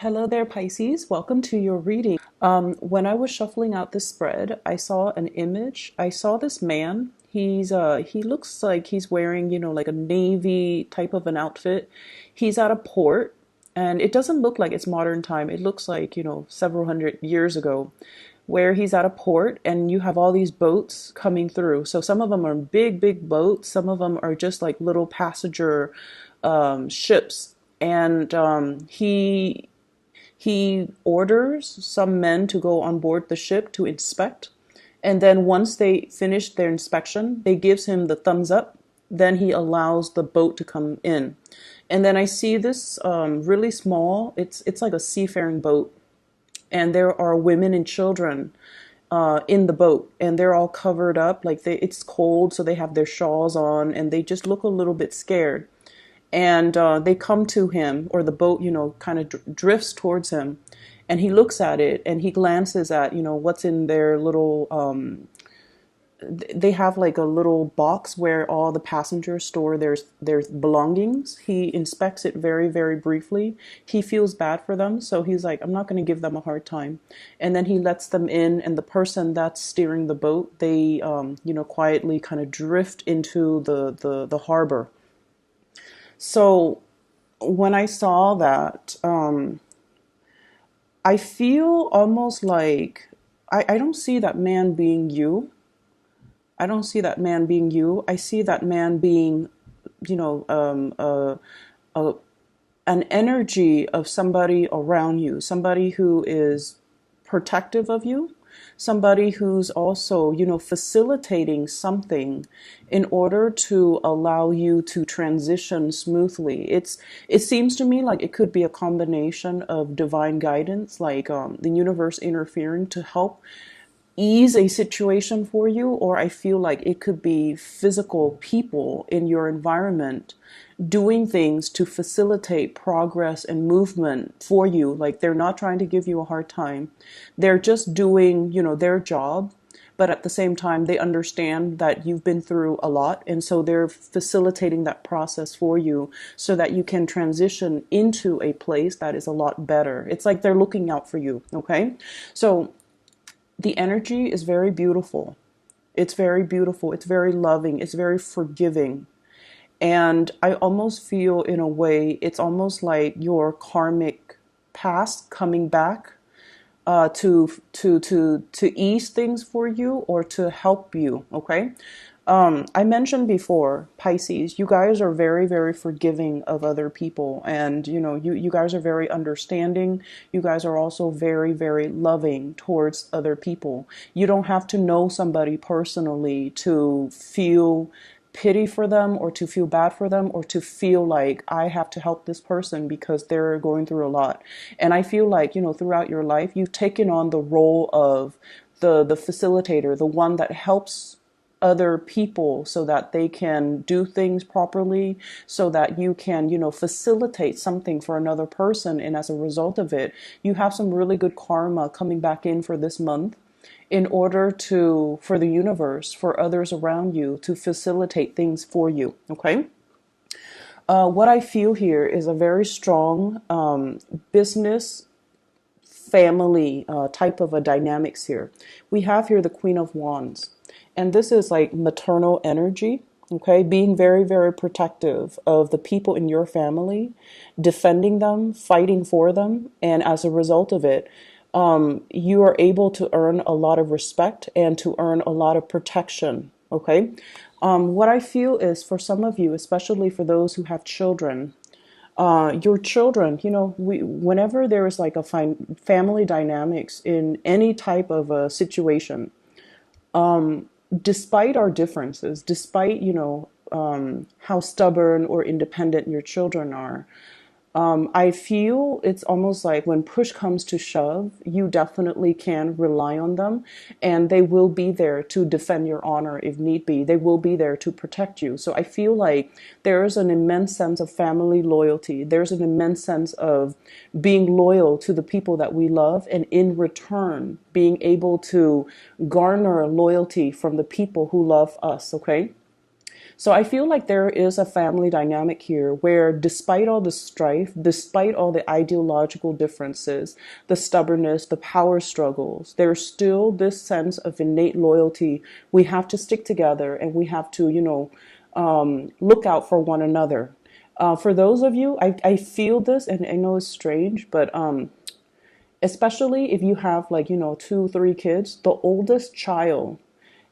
Hello there, Pisces. Welcome to your reading. When I was shuffling out this spread, I saw an image. I saw this man. He looks like he's wearing, like a navy type of an outfit. He's at a port, and it doesn't look like it's modern time. It looks like, several hundred years ago, where he's at a port and you have all these boats coming through. So some of them are big, big boats. Some of them are just like little passenger ships. And he orders some men to go on board the ship to inspect. And then once they finish their inspection, they gives him the thumbs up. Then he allows the boat to come in. And then I see this really small, it's like a seafaring boat. And there are women and children in the boat, and they're all covered up. Like it's cold, so they have their shawls on, and they just look a little bit scared. And they come to him, or the boat, kind of drifts towards him, and he looks at it and he glances at, what's in their little. They have like a little box where all the passengers store their belongings. He inspects it very, very briefly. He feels bad for them, so he's like, I'm not going to give them a hard time. And then he lets them in, and the person that's steering the boat, they, quietly kind of drift into the harbor. So when I saw that, I feel almost like I don't see that man being you. I don't see that man being you. I see that man being, you know, a, an energy of somebody around you, somebody who is protective of you, somebody who's also, facilitating something in order to allow you to transition smoothly. It seems to me like it could be a combination of divine guidance, like the universe interfering to help ease a situation for you, or I feel like it could be physical people in your environment doing things to facilitate progress and movement for you. Like they're not trying to give you a hard time. They're just doing, their job. But at the same time, they understand that you've been through a lot. And so they're facilitating that process for you so that you can transition into a place that is a lot better. It's like they're looking out for you. Okay. So the energy is very beautiful. It's very beautiful. It's very loving. It's very forgiving. And I almost feel, in a way, it's almost like your karmic past coming back to ease things for you or to help you. Okay. I mentioned before, Pisces, you guys are very, very forgiving of other people. And, you guys are very understanding. You guys are also very, very loving towards other people. You don't have to know somebody personally to feel pity for them or to feel bad for them or to feel like I have to help this person because they're going through a lot. And I feel like, throughout your life, you've taken on the role of the facilitator, the one that helps other people so that they can do things properly, so that you can, facilitate something for another person. And as a result of it, you have some really good karma coming back in for this month in order for the universe, for others around you to facilitate things for you. Okay. What I feel here is a very strong business family type of a dynamics here. We have here the Queen of Wands. And this is like maternal energy, okay? Being very, very protective of the people in your family, defending them, fighting for them. And as a result of it, you are able to earn a lot of respect and to earn a lot of protection, okay? What I feel is for some of you, especially for those who have children, your children, whenever there is like a family dynamics in any type of a situation, despite our differences, despite, how stubborn or independent your children are, I feel it's almost like when push comes to shove, you definitely can rely on them and they will be there to defend your honor if need be. They will be there to protect you. So I feel like there is an immense sense of family loyalty. There's an immense sense of being loyal to the people that we love, and in return, being able to garner loyalty from the people who love us. Okay. So I feel like there is a family dynamic here where, despite all the strife, despite all the ideological differences, the stubbornness, the power struggles, there's still this sense of innate loyalty. We have to stick together, and we have to, look out for one another. For those of you, I feel this, and I know it's strange, but especially if you have, like, 2, 3 kids, the oldest child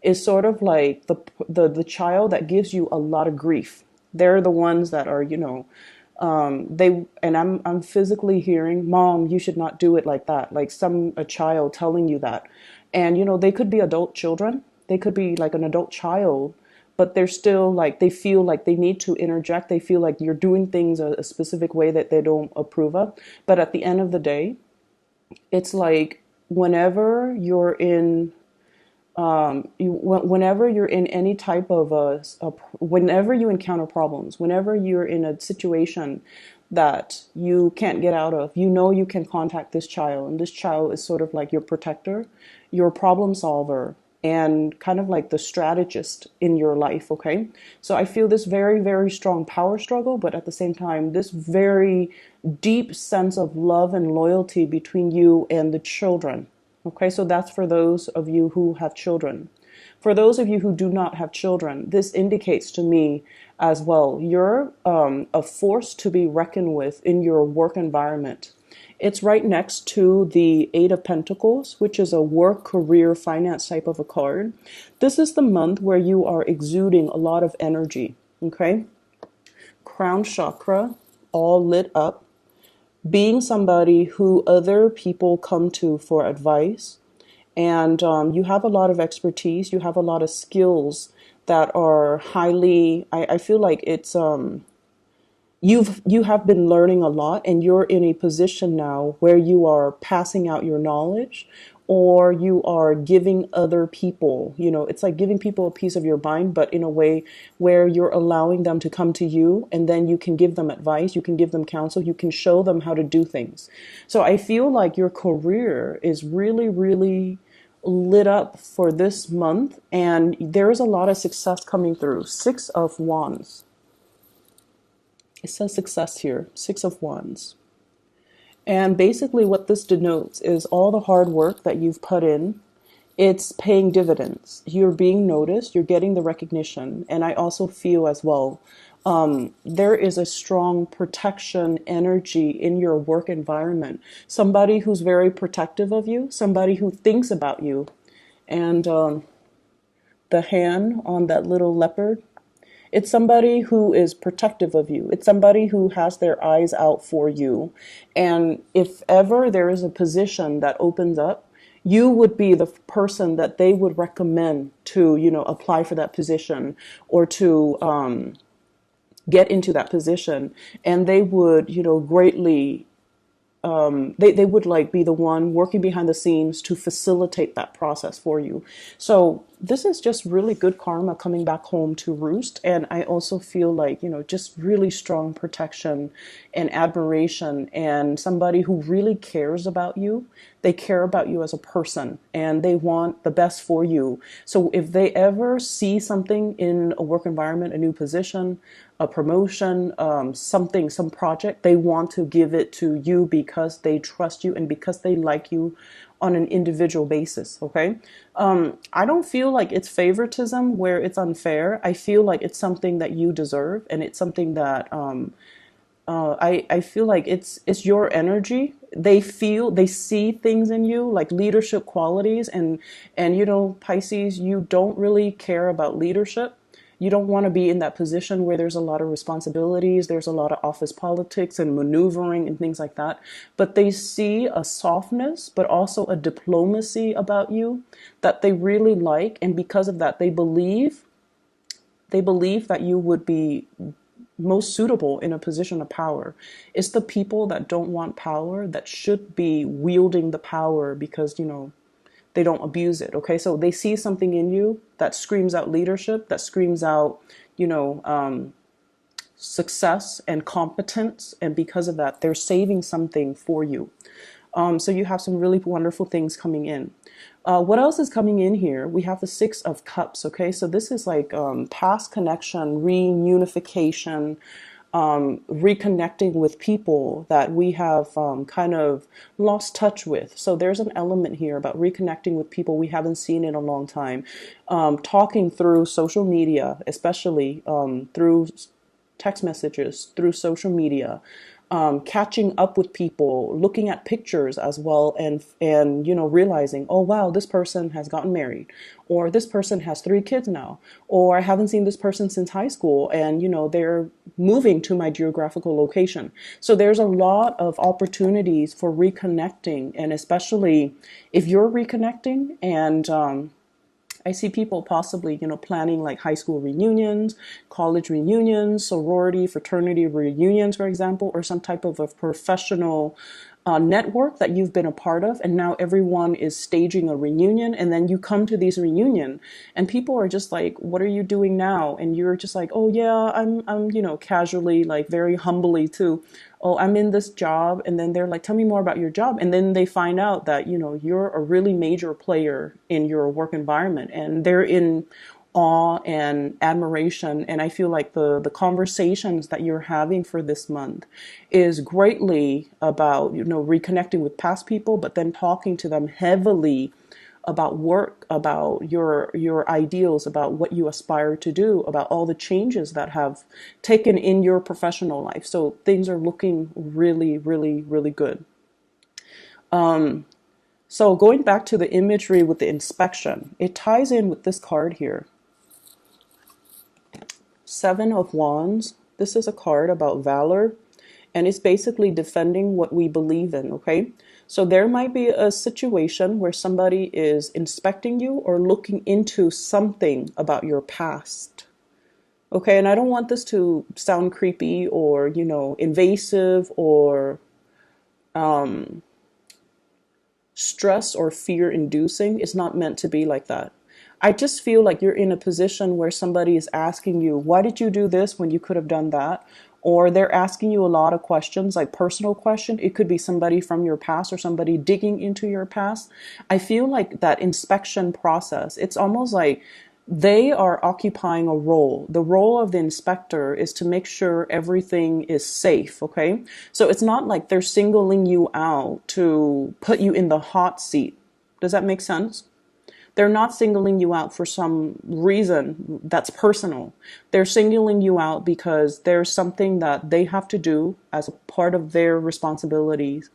is sort of like the child that gives you a lot of grief. They're the ones that are, they, and I'm physically hearing, "Mom, you should not do it like that." Like a child telling you that. And they could be adult children. They could be like an adult child, but they're still like, they feel like they need to interject. They feel like you're doing things a specific way that they don't approve of. But at the end of the day, it's like, whenever you're in whenever you're in any type of whenever you encounter problems, whenever you're in a situation that you can't get out of, you can contact this child, and this child is sort of like your protector, your problem solver, and kind of like the strategist in your life. Okay, so I feel this very, very strong power struggle, but at the same time, this very deep sense of love and loyalty between you and the children. Okay, so that's for those of you who have children. For those of you who do not have children, this indicates to me as well, you're a force to be reckoned with in your work environment. It's right next to the Eight of Pentacles, which is a work, career, finance type of a card. This is the month where you are exuding a lot of energy. Okay, crown chakra, all lit up, being somebody who other people come to for advice. And you have a lot of expertise, you have a lot of skills that are highly, I feel like it's, you have been learning a lot, and you're in a position now where you are passing out your knowledge, or you are giving other people, it's like giving people a piece of your mind, but in a way where you're allowing them to come to you, and then you can give them advice, you can give them counsel, you can show them how to do things. So I feel like your career is really, really lit up for this month, and there is a lot of success coming through. Six of Wands. It says success here, Six of Wands. And basically what this denotes is all the hard work that you've put in, it's paying dividends. You're being noticed, you're getting the recognition. And I also feel as well, there is a strong protection energy in your work environment. Somebody who's very protective of you, somebody who thinks about you. And the hand on that little leopard, it's somebody who is protective of you. It's somebody who has their eyes out for you. And if ever there is a position that opens up, you would be the person that they would recommend to, apply for that position, or to get into that position. And they would, greatly, they would like be the one working behind the scenes to facilitate that process for you. So this is just really good karma coming back home to roost. And I also feel like, just really strong protection and admiration, and somebody who really cares about you. They care about you as a person, and they want the best for you. So if they ever see something in a work environment, a new position, a promotion, some project, they want to give it to you because they trust you and because they like you on an individual basis. Okay. I don't feel like it's favoritism where it's unfair. I feel like it's something that you deserve, and it's something that, I feel like it's your energy. They see things in you, like leadership qualities, and Pisces, you don't really care about leadership. You don't want to be in that position where there's a lot of responsibilities, there's a lot of office politics and maneuvering and things like that. But they see a softness, but also a diplomacy about you that they really like. And because of that, they believe that you would be most suitable in a position of power. It's the people that don't want power that should be wielding the power, because, they don't abuse it. Okay, so they see something in you that screams out leadership, that screams out, success and competence, and because of that, they're saving something for you. So you have some really wonderful things coming in. What else is coming in here? We have the Six of Cups. Okay, so this is like past connection, reunification, reconnecting with people that we have kind of lost touch with. So there's an element here about reconnecting with people we haven't seen in a long time. Talking through social media, especially through text messages, through social media, catching up with people, looking at pictures as well, and realizing, oh wow, this person has gotten married, or this person has 3 kids now, or I haven't seen this person since high school, and they're moving to my geographical location. So there's a lot of opportunities for reconnecting, and especially if you're reconnecting and I see people possibly, planning like high school reunions, college reunions, sorority, fraternity reunions, for example, or some type of a professional network that you've been a part of, and now everyone is staging a reunion, and then you come to these reunion, and people are just like, "What are you doing now?" And you're just like, "Oh yeah, I'm, casually, like very humbly too. Oh, I'm in this job," and then they're like, "Tell me more about your job," and then they find out that you're a really major player in your work environment, and they're in awe and admiration. And I feel like the conversations that you're having for this month is greatly about reconnecting with past people, but then talking to them heavily about work, about your ideals, about what you aspire to do, about all the changes that have taken in your professional life. So things are looking really, really, really good. So going back to the imagery with the inspection, it ties in with this card here. 7 of Wands. This is a card about valor, and it's basically defending what we believe in, okay? So there might be a situation where somebody is inspecting you or looking into something about your past. Okay, and I don't want this to sound creepy or, invasive or stress or fear inducing. It's not meant to be like that. I just feel like you're in a position where somebody is asking you, why did you do this when you could have done that? Or they're asking you a lot of questions, like personal question. It could be somebody from your past or somebody digging into your past. I feel like that inspection process, it's almost like they are occupying a role. The role of the inspector is to make sure everything is safe, okay? So it's not like they're singling you out to put you in the hot seat. Does that make sense? They're not singling you out for some reason that's personal. They're singling you out because there's something that they have to do as a part of their responsibilities.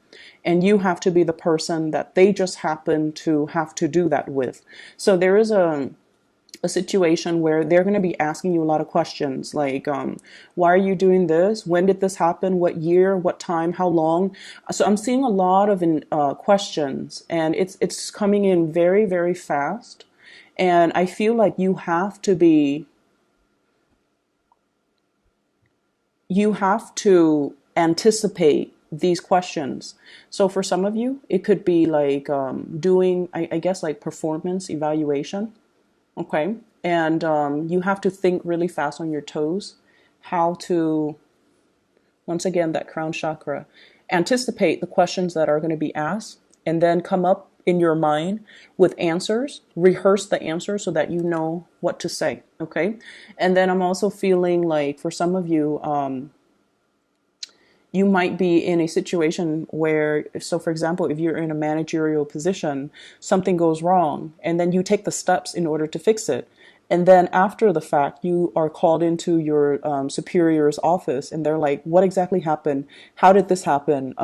And you have to be the person that they just happen to have to do that with. So there is a situation where they're going to be asking you a lot of questions like, why are you doing this? When did this happen? What year? What time? How long? So I'm seeing a lot of questions, and it's coming in very, very fast. And I feel like you have to anticipate these questions. So for some of you, it could be like doing, I guess, like performance evaluation. Okay. And you have to think really fast on your toes, how to, once again, that crown chakra, anticipate the questions that are going to be asked, and then come up in your mind with answers, rehearse the answers so that you know what to say. Okay. And then I'm also feeling like for some of you, you might be in a situation where, so for example, if you're in a managerial position, something goes wrong, and then you take the steps in order to fix it. And then after the fact, you are called into your superior's office, and they're like, what exactly happened? How did this happen?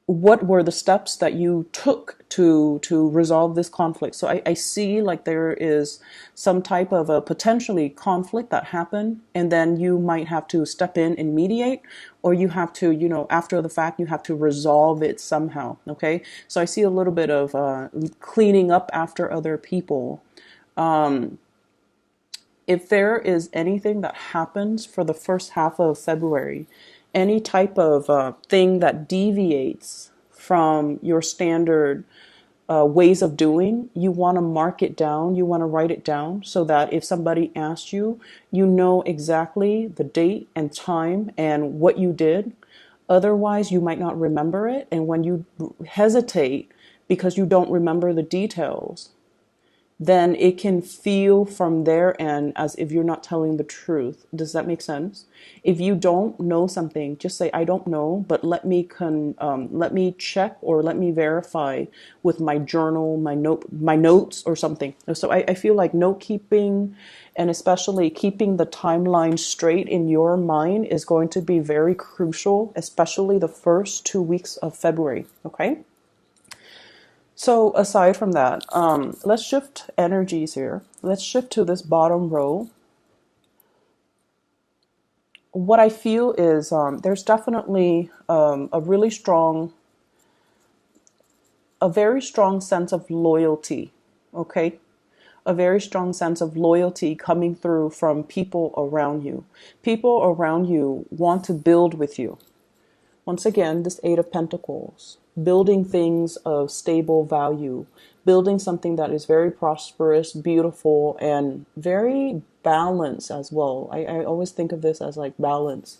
What were the steps that you took to resolve this conflict? So I see like there is some type of a potentially conflict that happened, and then you might have to step in and mediate, or you have to, after the fact, you have to resolve it somehow. Okay. So I see a little bit of cleaning up after other people. If there is anything that happens for the first half of February, any type of thing that deviates from your standard ways of doing, you want to mark it down, you want to write it down so that if somebody asks you, you know exactly the date and time and what you did. Otherwise, you might not remember it. And when you hesitate because you don't remember the details, then it can feel from their end as if you're not telling the truth. Does that make sense? If you don't know something, just say, I don't know, but let me check or let me verify with my journal, my notes or something. So I feel like note keeping and especially keeping the timeline straight in your mind is going to be very crucial, especially the first 2 weeks of February. Okay. So aside from that, let's shift energies here. Let's shift to this bottom row. What I feel is there's definitely a very strong sense of loyalty, okay? A very strong sense of loyalty coming through from people around you. People around you want to build with you. Once again, this Eight of Pentacles, building things of stable value, building something that is very prosperous, beautiful, and very balanced as well. I always think of this as like balance.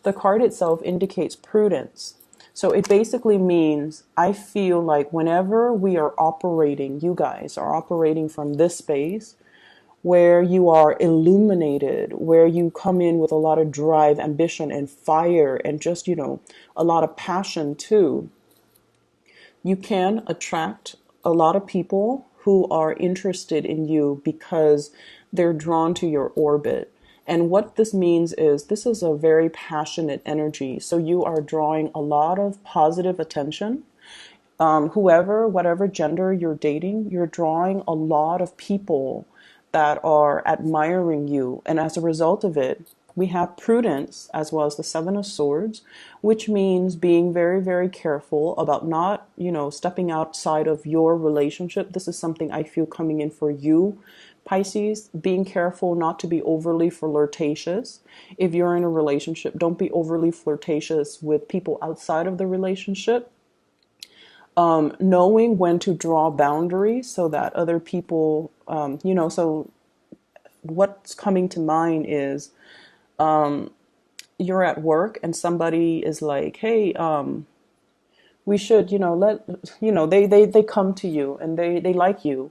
The card itself indicates prudence. So it basically means I feel like whenever we are operating, you guys are operating from this space, where you are illuminated, where you come in with a lot of drive, ambition, and fire, and just, a lot of passion too, you can attract a lot of people who are interested in you because they're drawn to your orbit. And what this means is this is a very passionate energy. So you are drawing a lot of positive attention. Whatever gender you're dating, you're drawing a lot of people that are admiring you. And as a result of it, we have prudence as well as the Seven of Swords, which means being very, very careful about not, stepping outside of your relationship. This is something I feel coming in for you, Pisces, being careful not to be overly flirtatious. If you're in a relationship, don't be overly flirtatious with people outside of the relationship. Knowing when to draw boundaries so that other people, so what's coming to mind is you're at work and somebody is like, hey, we should, they come to you and they like you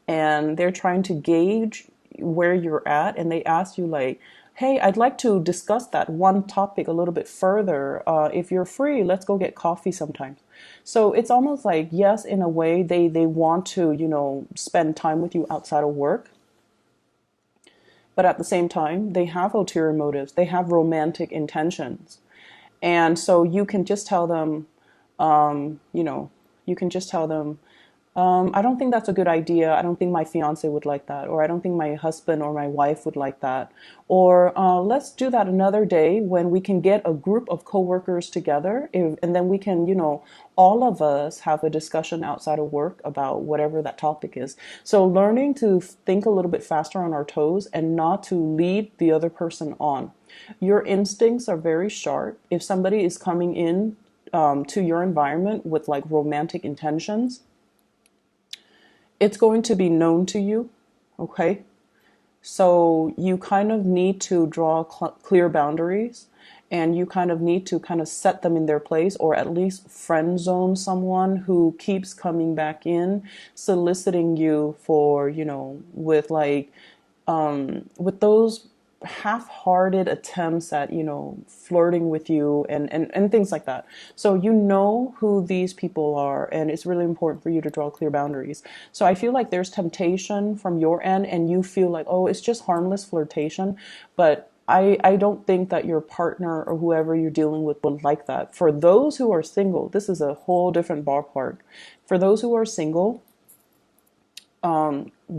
and they're trying to gauge where you're at, and they ask you like, hey, I'd like to discuss that one topic a little bit further. If you're free, let's go get coffee sometime. So it's almost like, yes, in a way, they want to, spend time with you outside of work. But at the same time, they have ulterior motives. They have romantic intentions. And so you can just tell them, you can just tell them, I don't think that's a good idea. I don't think my fiance would like that. Or I don't think my husband or my wife would like that. Or let's do that another day when we can get a group of coworkers together. And then we can, all of us have a discussion outside of work about whatever that topic is. So learning to think a little bit faster on our toes and not to lead the other person on. Your instincts are very sharp. If somebody is coming in to your environment with like romantic intentions, it's going to be known to you, okay? So you kind of need to draw clear boundaries, and you kind of need to kind of set them in their place, or at least friend zone someone who keeps coming back in, soliciting you for, with like, with those half-hearted attempts at, flirting with you and things like that. So you know who these people are, and it's really important for you to draw clear boundaries. So I feel like there's temptation from your end, and you feel like, oh, it's just harmless flirtation, but I don't think that your partner or whoever you're dealing with would like that. For those who are single, this is a whole different ballpark. For those who are single,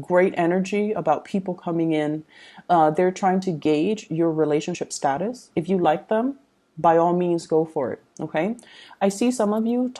great energy about people coming in. They're trying to gauge your relationship status. If you like them, by all means, go for it. Okay. I see some of you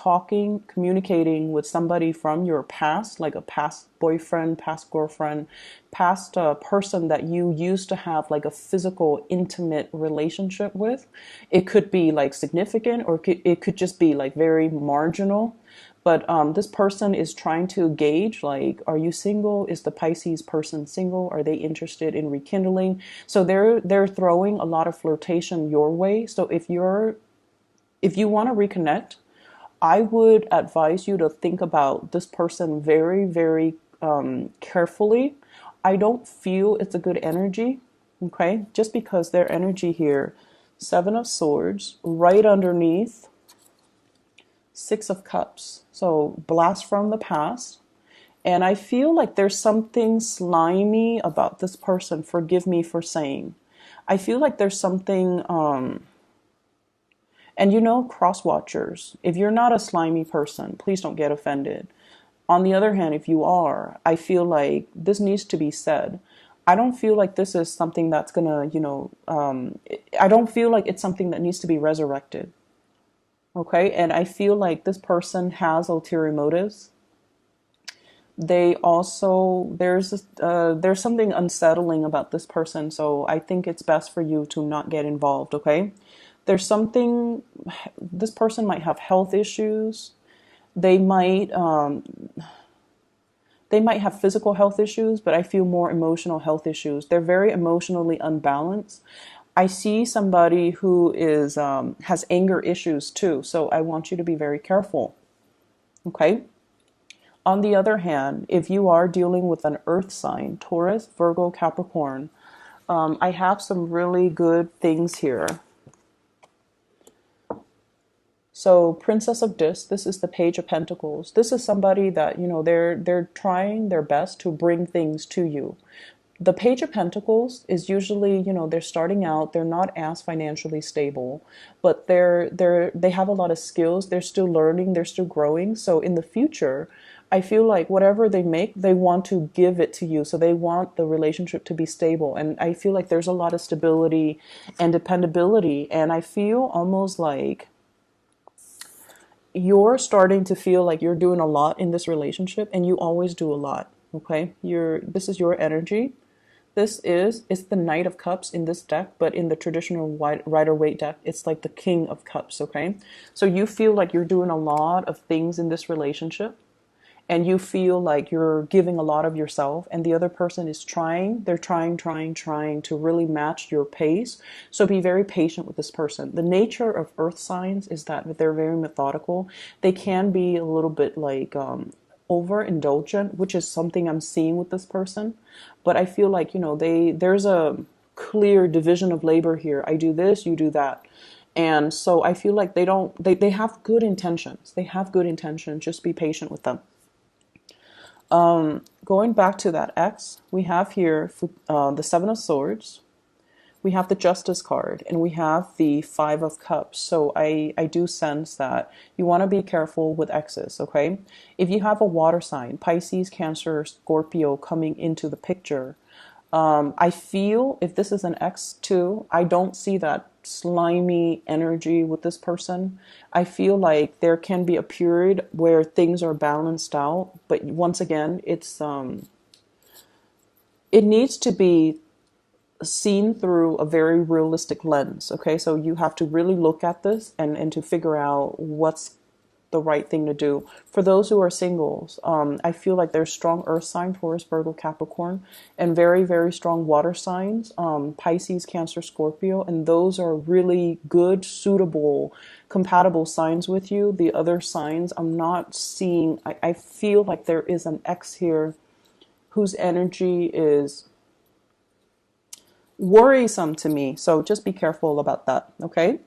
communicating with somebody from your past, like a past boyfriend, past girlfriend, past person that you used to have like a physical, intimate relationship with. It could be like significant, or it could just be like very marginal. But this person is trying to gauge, like, are you single? Is the Pisces person single? Are they interested in rekindling? So they're throwing a lot of flirtation your way. So if If you want to reconnect, I would advise you to think about this person very, very carefully. I don't feel it's a good energy, okay? Just because their energy here, Seven of Swords, right underneath Six of Cups. So blast from the past. And I feel like there's something slimy about this person. Forgive me for saying. I feel like there's something, and you know, cross watchers, if you're not a slimy person, please don't get offended. On the other hand, if you are, I feel like this needs to be said. I don't feel like this is something that's gonna, I don't feel like it's something that needs to be resurrected. Okay. And I feel like this person has ulterior motives. They also, there's something unsettling about this person. So I think it's best for you to not get involved. Okay. There's something, this person might have health issues. They might, they might have physical health issues, but I feel more emotional health issues. They're very emotionally unbalanced. I see somebody who is has anger issues too, so I want you to be very careful. Okay? On the other hand, if you are dealing with an earth sign, Taurus, Virgo, Capricorn, I have some really good things here. So Princess of Discs, this is the Page of Pentacles. This is somebody that, you know, they're trying their best to bring things to you. The Page of Pentacles is usually, you know, they're starting out, they're not as financially stable, but they have a lot of skills, they're still learning, they're still growing. So in the future, I feel like whatever they make, they want to give it to you. So they want the relationship to be stable. And I feel like there's a lot of stability and dependability. And I feel almost like you're starting to feel like you're doing a lot in this relationship, and you always do a lot. Okay, this is your energy. It's the Knight of Cups in this deck, but in the traditional Rider-Waite deck, it's like the King of Cups. Okay, so you feel like you're doing a lot of things in this relationship, and you feel like you're giving a lot of yourself, and the other person is they're trying to really match your pace. So be very patient with this person. The nature of earth signs is that they're very methodical. They can be a little bit like overindulgent, which is something I'm seeing with this person. But I feel like, you know, there's a clear division of labor here. I do this, you do that. And so I feel like they have good intentions. They have good intentions. Just be patient with them. Going back to that X, we have here the Seven of Swords, we have the Justice card, and we have the Five of Cups. So I do sense that you want to be careful with X's, okay? If you have a water sign, Pisces, Cancer, Scorpio coming into the picture, I feel if this is an X2, I don't see that slimy energy with this person. I feel like there can be a period where things are balanced out, but once again, it needs to be seen through a very realistic lens. Okay, so you have to really look at this and to figure out what's the right thing to do. For those who are singles, I feel like there's strong earth sign, Taurus, Virgo, Capricorn, and very, very strong water signs, Pisces, Cancer, Scorpio, and those are really good, suitable, compatible signs with you. The other signs I'm not seeing. I feel like there is an X here whose energy is worrisome to me. So just be careful about that, okay?